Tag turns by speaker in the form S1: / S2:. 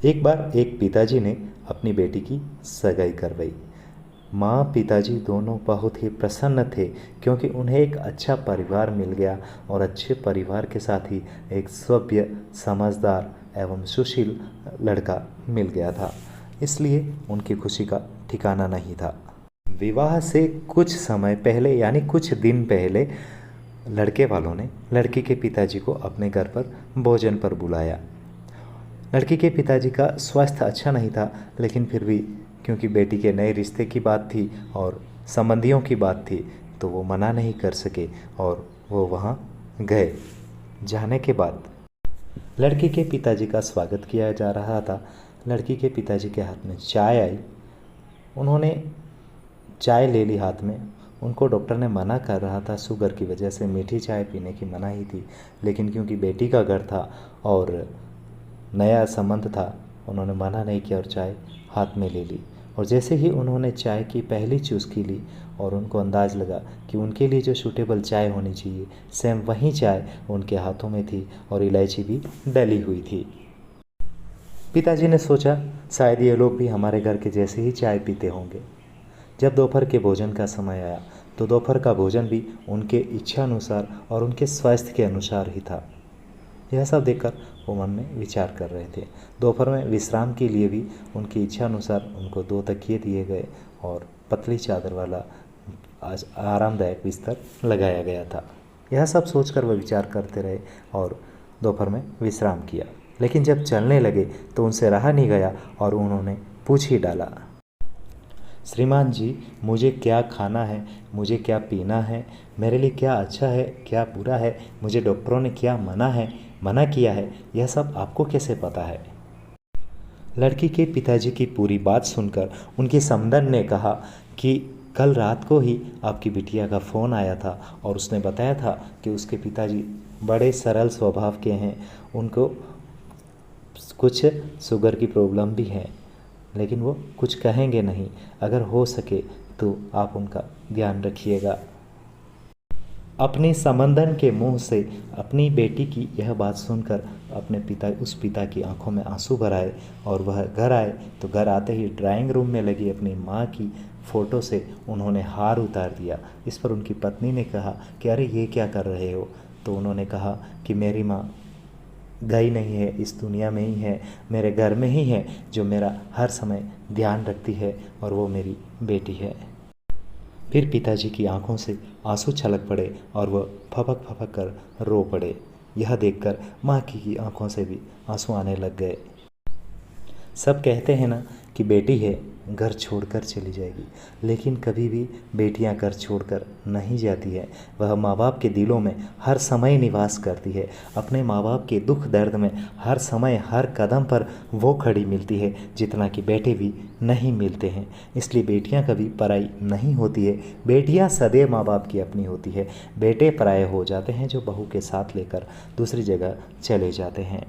S1: एक बार एक पिताजी ने अपनी बेटी की सगाई करवाई। माँ पिताजी दोनों बहुत ही प्रसन्न थे, क्योंकि उन्हें एक अच्छा परिवार मिल गया और अच्छे परिवार के साथ ही एक सभ्य, समझदार एवं सुशील लड़का मिल गया था। इसलिए उनकी खुशी का ठिकाना नहीं था। विवाह से कुछ समय पहले यानी कुछ दिन पहले लड़के वालों ने लड़की के पिताजी को अपने घर पर भोजन पर बुलाया। लड़की के पिताजी का स्वास्थ्य अच्छा नहीं था, लेकिन फिर भी क्योंकि बेटी के नए रिश्ते की बात थी और संबंधियों की बात थी, तो वो मना नहीं कर सके और वो वहाँ गए। जाने के बाद लड़की के पिताजी का स्वागत किया जा रहा था। लड़की के पिताजी के हाथ में चाय आई। उन्होंने चाय ले ली हाथ में। उनको डॉक्टर ने मना कर रहा था, शुगर की वजह से मीठी चाय पीने की मनाही थी, लेकिन क्योंकि बेटी का घर था और नया संबंध था, उन्होंने मना नहीं किया और चाय हाथ में ले ली। और जैसे ही उन्होंने चाय की पहली चुस्की ली और उनको अंदाज़ लगा कि उनके लिए जो सूटेबल चाय होनी चाहिए, सेम वही चाय उनके हाथों में थी और इलायची भी डली हुई थी। पिताजी ने सोचा शायद ये लोग भी हमारे घर के जैसे ही चाय पीते होंगे। जब दोपहर के भोजन का समय आया तो दोपहर का भोजन भी उनके इच्छा अनुसार और उनके स्वास्थ्य के अनुसार ही था। यह सब देखकर वो मन में विचार कर रहे थे। दोपहर में विश्राम के लिए भी उनकी इच्छा अनुसार उनको 2 तकिए दिए गए और पतली चादर वाला आरामदायक बिस्तर लगाया गया था। यह सब सोचकर वह विचार करते रहे और दोपहर में विश्राम किया। लेकिन जब चलने लगे तो उनसे रहा नहीं गया और उन्होंने पूछ ही डाला, श्रीमान जी, मुझे क्या खाना है, मुझे क्या पीना है, मेरे लिए क्या अच्छा है, क्या बुरा है, मुझे डॉक्टरों ने क्या मना किया है, यह सब आपको कैसे पता है? लड़की के पिताजी की पूरी बात सुनकर उनकी समधन ने कहा कि कल रात को ही आपकी बिटिया का फ़ोन आया था और उसने बताया था कि उसके पिताजी बड़े सरल स्वभाव के हैं। उनको कुछ शुगर की प्रॉब्लम भी है, लेकिन वो कुछ कहेंगे नहीं। अगर हो सके तो आप उनका ध्यान रखिएगा। अपने संबंधन के मुंह से अपनी बेटी की यह बात सुनकर उस पिता की आंखों में आंसू भर आए और वह घर आए तो घर आते ही ड्राइंग रूम में लगी अपनी माँ की फ़ोटो से उन्होंने हार उतार दिया। इस पर उनकी पत्नी ने कहा कि अरे ये क्या कर रहे हो? तो उन्होंने कहा कि मेरी माँ गई नहीं है, इस दुनिया में ही है, मेरे घर में ही है, जो मेरा हर समय ध्यान रखती है और वो मेरी बेटी है। फिर पिताजी की आंखों से आंसू छलक पड़े और वह फपक फपक कर रो पड़े। यह देखकर माँ की आंखों से भी आंसू आने लग गए। सब कहते हैं ना कि बेटी है घर छोड़कर चली जाएगी, लेकिन कभी भी बेटियां घर छोड़कर नहीं जाती है। वह माँ बाप के दिलों में हर समय निवास करती है। अपने माँ बाप के दुख दर्द में हर समय हर कदम पर वो खड़ी मिलती है, जितना कि बेटे भी नहीं मिलते हैं। इसलिए बेटियां कभी पराई नहीं होती है। बेटियां सदैव माँ बाप की अपनी होती है। बेटे पराये हो जाते हैं जो बहू के साथ लेकर दूसरी जगह चले जाते हैं।